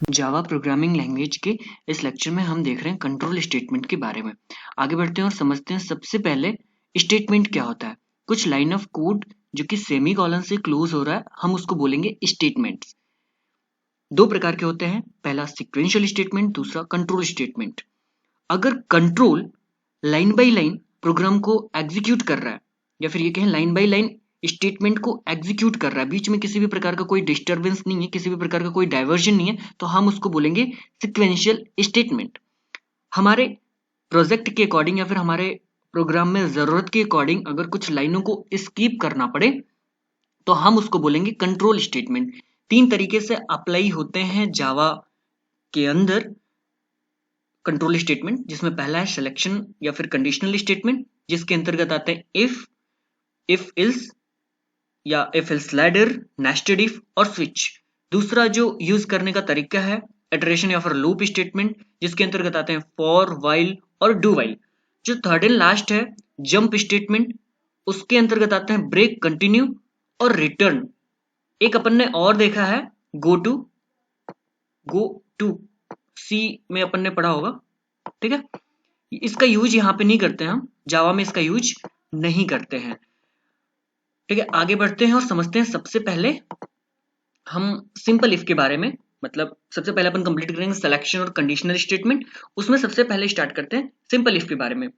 Java programming language के इस lecture में हम देख रहे हैं कंट्रोल स्टेटमेंट के बारे में। आगे बढ़ते हैं और समझते हैं सबसे पहले स्टेटमेंट क्या होता है। कुछ लाइन ऑफ कोड जो कि सेमी कॉलन से क्लोज हो रहा है, हम उसको बोलेंगे स्टेटमेंट्स। दो प्रकार के होते हैं, पहला सीक्वेंशियल स्टेटमेंट, दूसरा कंट्रोल स्टेटमेंट। अगर control line by line program को एग्जीक्यूट कर रहा है, या फिर ये कहें लाइन बाय लाइन स्टेटमेंट को एग्जीक्यूट कर रहा है, बीच में किसी भी प्रकार का कोई डिस्टरबेंस नहीं है, किसी भी प्रकार का कोई डाइवर्जन नहीं है, तो हम उसको बोलेंगे सिक्वेंशियल स्टेटमेंट। हमारे प्रोजेक्ट के अकॉर्डिंग या फिर हमारे प्रोग्राम में जरूरत के अकॉर्डिंग अगर कुछ लाइनों को स्कीप करना पड़े तो हम उसको बोलेंगे कंट्रोल स्टेटमेंट। तीन तरीके से अप्लाई होते हैं जावा के अंदर कंट्रोल स्टेटमेंट, जिसमें पहला है सिलेक्शन या फिर कंडीशनल स्टेटमेंट, जिसके अंतर्गत आते हैं इफ इल्स या if ills ladder, nested if और स्विच। दूसरा जो यूज करने का तरीका है इटरेशन या फिर लूप स्टेटमेंट, जिसके अंतर्गत आते हैं फॉर, व्हाइल और डू व्हाइल। जो थर्ड एंड लास्ट है जंप स्टेटमेंट, उसके अंतर्गत आते हैं ब्रेक, कंटिन्यू और रिटर्न। एक अपन ने और देखा है गो टू सी में अपन ने पढ़ा होगा, ठीक है। इसका यूज यहाँ पे नहीं करते हैं, हम जावा में इसका यूज नहीं करते हैं, ठीक है। आगे बढ़ते हैं और समझते हैं सबसे पहले हम सिंपल इफ के बारे में। मतलब सबसे पहले अपन कंप्लीट करेंगे सिलेक्शन और कंडीशनल स्टेटमेंट, उसमें सबसे पहले स्टार्ट करते हैं सिंपल इफ के बारे में।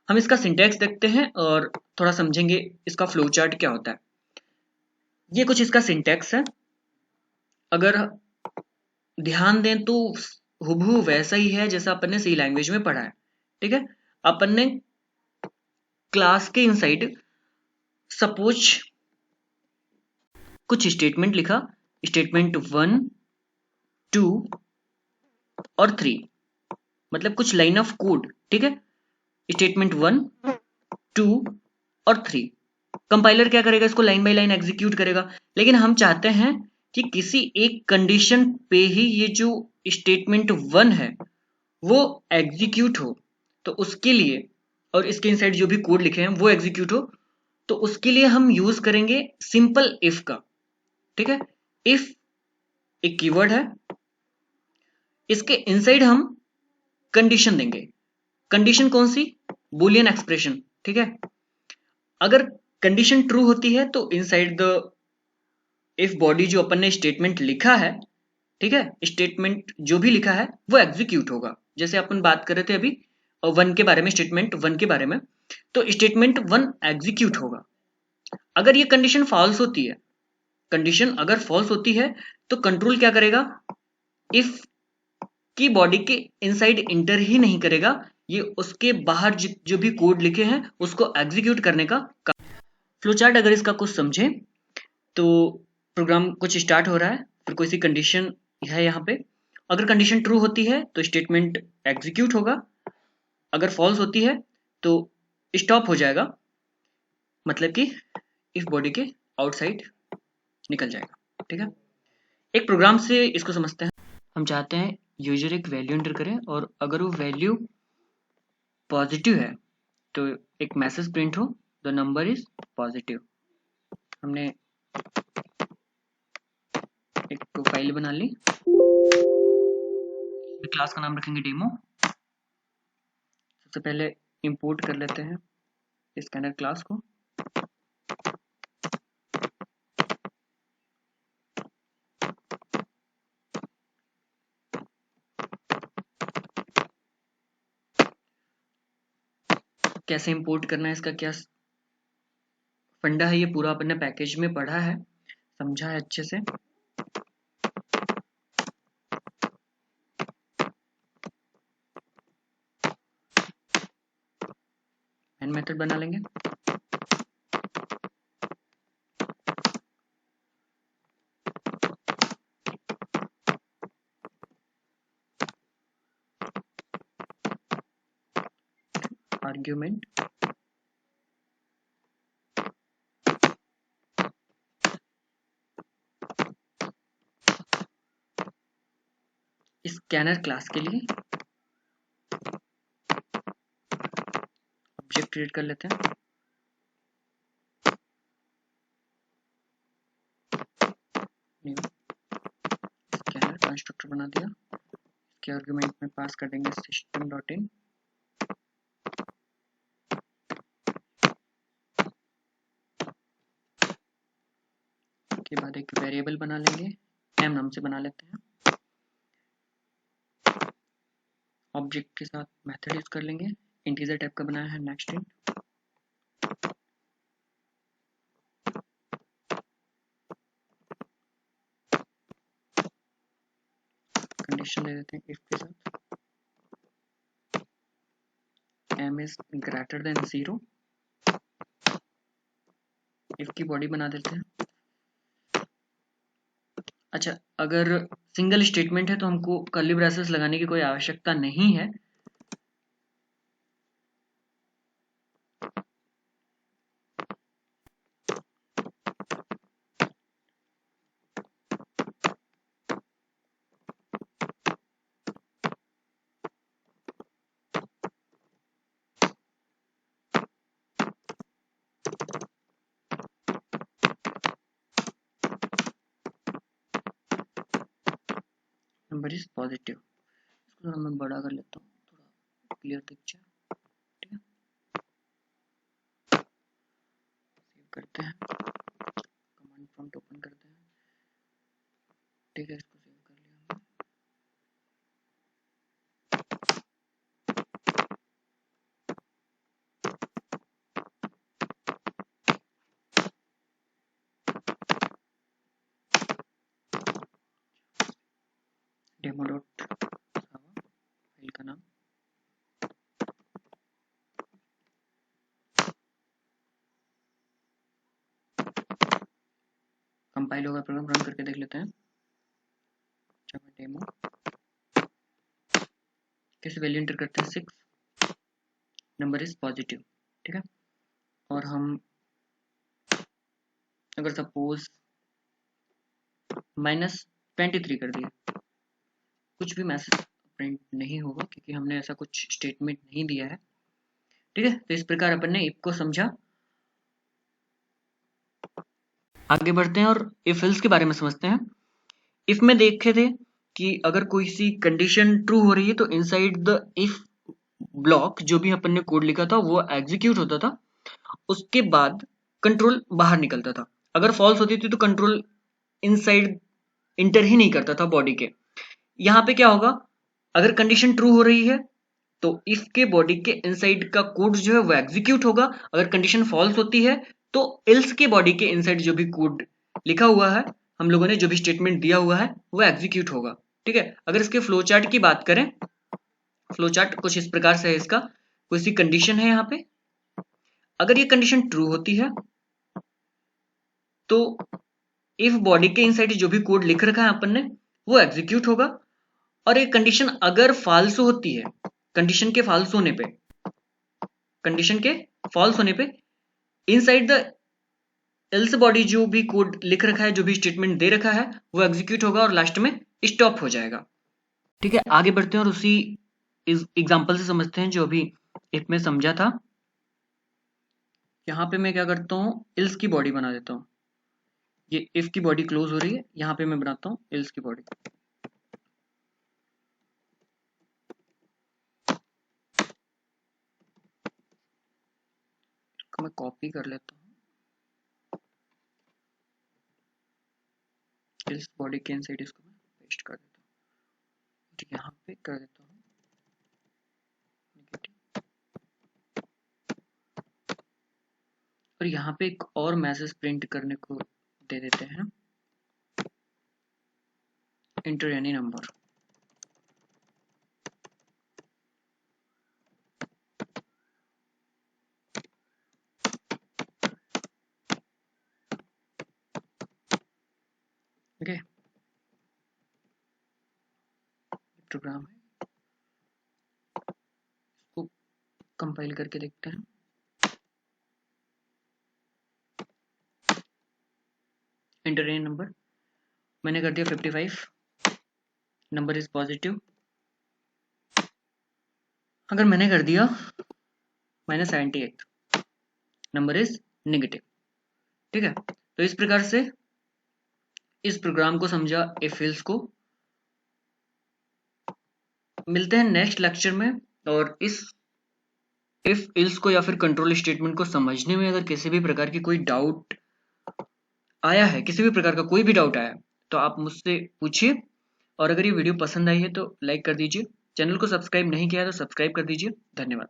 हम इसका सिंटैक्स देखते हैं और थोड़ा समझेंगे इसका फ्लो चार्ट क्या होता है। ये कुछ इसका सिंटैक्स है, अगर ध्यान दें तो हुबहू वैसा ही है जैसा अपन ने सी लैंग्वेज में पढ़ा है, ठीक है। अपन ने क्लास के इनसाइड सपोज कुछ स्टेटमेंट लिखा, स्टेटमेंट 1, 2 और 3, मतलब कुछ लाइन ऑफ कोड, ठीक है। स्टेटमेंट 1, 2 और 3। कंपाइलर क्या करेगा, इसको लाइन बाय लाइन एग्जीक्यूट करेगा, लेकिन हम चाहते हैं कि किसी एक कंडीशन पे ही ये जो स्टेटमेंट 1 है वो एग्जीक्यूट हो, तो उसके लिए, और इसके इनसाइड जो भी कोड लिखे हैं वो एग्जीक्यूट हो, तो उसके लिए हम यूज करेंगे सिंपल इफ का, ठीक है। इफ एक कीवर्ड है, इसके इनसाइड हम कंडीशन देंगे। कंडीशन कौन सी, बुलियन एक्सप्रेशन, ठीक है। अगर कंडीशन ट्रू होती है तो इनसाइड द इफ बॉडी जो अपन ने स्टेटमेंट लिखा है, ठीक है, स्टेटमेंट जो भी लिखा है वो एग्जीक्यूट होगा। जैसे अपन बात कर रहे थे अभी 1 के बारे में, स्टेटमेंट 1 के बारे में, तो स्टेटमेंट 1 एग्जीक्यूट होगा। अगर ये कंडीशन फॉल्स होती है, कंडीशन अगर फॉल्स होती है तो कंट्रोल क्या करेगा, इफ की बॉडी के इनसाइड इंटर ही नहीं करेगा, ये उसके बाहर जो भी कोड लिखे हैं उसको एग्जीक्यूट करने का। फ्लो चार्ट अगर इसका कुछ समझे तो प्रोग्राम कुछ स्टार्ट हो रहा है, फिर कोई सी कंडीशन है यहाँ पे, अगर कंडीशन ट्रू होती है तो स्टेटमेंट एग्जीक्यूट होगा, अगर फॉल्स होती है तो स्टॉप हो जाएगा, मतलब कि इफ बॉडी के आउटसाइड निकल जाएगा, ठीक है। एक प्रोग्राम से इसको समझते हैं। हम चाहते हैं यूजर एक वैल्यू एंटर करें और अगर वो वैल्यू पॉजिटिव है तो एक मैसेज प्रिंट हो, द नंबर इज पॉजिटिव। हमने एक फाइल बना ली, क्लास का नाम रखेंगे डेमो। सबसे पहले इंपोर्ट कर लेते हैं स्कैनर क्लास को। कैसे इंपोर्ट करना है, इसका क्या फंडा है, ये पूरा अपन ने पैकेज में पढ़ा है, समझा है अच्छे से। एंड मेथड बना लेंगे। आर्ग्यूमेंट स्कैनर क्लास के लिए ऑब्जेक्ट क्रिएट कर लेते हैं। न्यू स्कैनर कंस्ट्रक्टर बना दिया, इसके आर्गुमेंट में पास कर देंगे सिस्टम डॉट इन, के बाद एक वेरिएबल बना लेंगे, एम नाम से बना लेते हैं, ऑब्जेक्ट के साथ मेथड यूज कर लेंगे, इंटीजर टाइप का बनाया है नेक्स्ट इन, कंडीशन दे देते हैं इफ के साथ, M is greater than 0, if की बॉडी बना देते हैं। अच्छा, अगर सिंगल स्टेटमेंट है तो हमको कर्ली ब्रेसेस लगाने की कोई आवश्यकता नहीं है, नंबर इज पॉजिटिव। इसको थोड़ा मैं बड़ा कर लेता हूँ, थोड़ा क्लियर दिख जाए, ठीक है। सेव करते हैं, कमांड प्रॉम्प्ट ओपन करते हैं, ठीक है, इसको सेव कर लिया हमने। डेमो डॉट फाइल का नाम, कंपाइल होगा, प्रोग्राम रन करके देख लेते हैं। जावा डेमो, कैसे वैल्यू एंटर करते हैं 6, नंबर इज पॉजिटिव, ठीक है। और हम अगर सपोज -23 कर दिया, कुछ भी मैसेज प्रिंट नहीं होगा क्योंकि हमने ऐसा कुछ स्टेटमेंट नहीं दिया है, ठीक है। तो इस प्रकार अपन ने इफ को समझा। आगे बढ़ते हैं और इफ एल्स के बारे में समझते हैं। इफ में देखे थे कि अगर कोई सी कंडीशन ट्रू हो रही है तो इनसाइड द इफ ब्लॉक जो भी अपन ने कोड लिखा था वो एग्जीक्यूट होता था, उसके बाद कंट्रोल बाहर निकलता था। अगर फॉल्स होती थी तो कंट्रोल इनसाइड इंटर ही नहीं करता था बॉडी के। यहाँ पे क्या होगा, अगर कंडीशन ट्रू हो रही है तो इफ के बॉडी के इनसाइड का कोड जो है वो एग्जीक्यूट होगा, अगर कंडीशन फॉल्स होती है तो एल्स के बॉडी के इनसाइड जो भी कोड लिखा हुआ है, हम लोगों ने जो भी स्टेटमेंट दिया हुआ है वो एग्जीक्यूट होगा, ठीक है। अगर इसके फ्लो चार्ट की बात करें, फ्लो चार्ट कुछ इस प्रकार से है इसका। कोई सी कंडीशन है यहाँ पे, अगर ये कंडीशन ट्रू होती है तो इफ बॉडी के इनसाइड जो भी कोड लिख रखा है अपन ने वो एग्जीक्यूट होगा, और ये कंडीशन अगर फॉल्स होती है, कंडीशन के फॉल्स होने पे, कंडीशन के फॉल्स होने पे इनसाइड द एल्स बॉडी जो भी कोड लिख रखा है, जो भी स्टेटमेंट दे रखा है वो एग्जीक्यूट होगा और लास्ट में स्टॉप हो जाएगा, ठीक है। आगे बढ़ते हैं और उसी इस एग्जांपल से समझते हैं जो अभी इफ में समझा था। यहाँ पे मैं क्या करता हूँ, एल्स की बॉडी बना देता हूँ। ये इफ की बॉडी क्लोज हो रही है, यहाँ पे मैं बनाता हूँ एल्स की बॉडी। इसको मैं कॉपी कर लेता हूँ, एल्स बॉडी के इनसाइड इसको मैं पेस्ट कर देता हूँ, ठीक है। यहाँ पे कर देता हूँ नेगेटिव, और यहाँ पे एक और मैसेज प्रिंट करने को दे देते हैं, enter any number. Okay, program है, इसको कंपाइल करके देखते हैं। एंटर एनी नंबर, मैंने कर दिया 55, नंबर इज पॉजिटिव। अगर मैंने कर दिया -78, नंबर इज नेगेटिव, ठीक है। तो इस प्रकार से इस प्रोग्राम को समझा इफ एल्स को, मिलते हैं नेक्स्ट लेक्चर में। और इस इफ इल्स को या फिर कंट्रोल स्टेटमेंट को समझने में अगर किसी भी प्रकार की कोई डाउट आया है, किसी भी प्रकार का कोई भी डाउट आया है, तो आप मुझसे पूछिए। और अगर ये वीडियो पसंद आई है तो लाइक कर दीजिए, चैनल को सब्सक्राइब नहीं किया है तो सब्सक्राइब कर दीजिए। धन्यवाद।